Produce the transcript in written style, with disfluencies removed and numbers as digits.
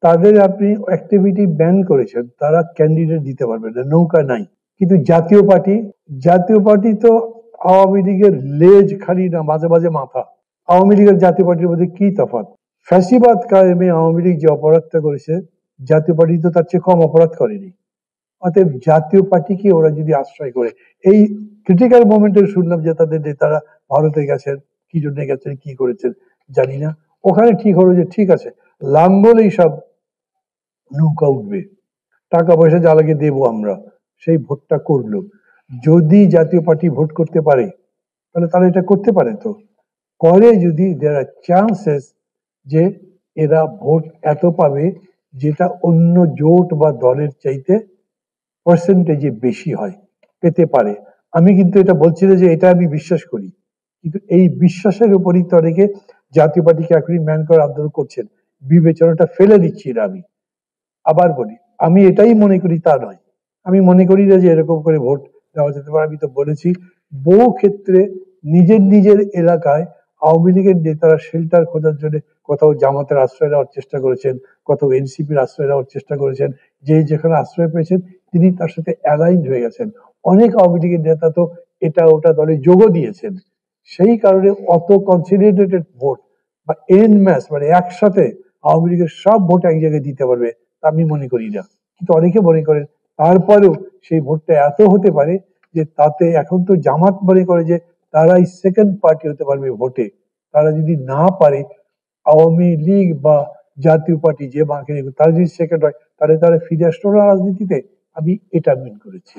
তাদের আপনি activity ban করেছেন, তারা ক্যান্ডিডেট দিতে পারবে না, নৌকা নাই। কিন্তু জাতীয় পার্টি তো আওয়ামী লীগের লেজ খালি না, মাঝে মাঝে মাথা। আওয়ামী লীগের জাতীয় পার্টির মধ্যে কি তফাৎ? ফ্যাসিবাদ কায়েমে আওয়ামী লীগ যে অপরাধটা করেছে, জাতীয় পার্টি তো তার চেয়ে কম অপরাধ করেনি। অতএব জাতীয় পার্টিকে ওরা যদি আশ্রয় করে, এই ক্রিটিক্যাল মোমেন্টে শুনলাম যে তাদের নেতারা ভারতে গেছেন, কি জন্য গেছেন, কি করেছেন জানি না। ওখানে ঠিক হলো যে ঠিক আছে, লাঙ্গলেই সব নৌকা উঠবে, টাকা পয়সা যা লাগে দেবো আমরা, সেই ভোটটা করলো। যদি জাতীয় পার্টি ভোট করতে পারে তাহলে তারা এটা করতে পারে, তো করে যদি দেয়ার আর চান্সেস যে এরা ভোট এত পাবে যেটা অন্য জোট বা দলের চাইতে পার্সেন্টেজে বেশি হয়, পেতে পারে। আমি কিন্তু এটা বলছি না যে এটা আমি বিশ্বাস করি, কিন্তু এই বিশ্বাসের উপরই তো অনেকে জাতীয় পার্টিকে এখনই ম্যান করার আন্দোলন করছেন। বিবেচনাটা ফেলে দিচ্ছি না আমি। আবার বলি, আমি এটাই মনে করি তা নয়। আমি মনে করি না যে এরকম করে ভোট দেওয়া যেতে পারে। আমি তো বলেছি বহু ক্ষেত্রে নিজের নিজের এলাকায় আওয়ামী লীগের নেতারা শেল্টার খোঁজার জন্য কোথাও জামাতের আশ্রয় নেওয়ার চেষ্টা করেছেন, কোথাও এনসিপির আশ্রয় নেওয়ার চেষ্টা করেছেন। যে যেখানে আশ্রয় পেয়েছেন তিনি তার সাথে অ্যালাইন্ড হয়ে গেছেন। অনেক আওয়ামী লীগের নেতা তো এটা ওটা দলে যোগও দিয়েছেন। সেই কারণে অত কনসিলিডেটেড ভোট বা এন ম্যাচ মানে একসাথে আওয়ামী লীগের সব ভোট এক জায়গায় দিতে পারবে আমি মনে করি না। কিন্তু অনেকে মনে করেন। তারপরেও সেই ভোটটা এত হতে পারে যে তাতে এখন তো জামাত মনে করে যে তারাই সেকেন্ড পার্টি হতে পারবে ভোটে। তারা যদি না পারে, আওয়ামী লীগ বা জাতীয় পার্টি যে বাকি তারা যদি সেকেন্ড হয়, তাহলে তারা ফিরে আসলো না রাজনীতিতে। আমি এটা মিন করেছি।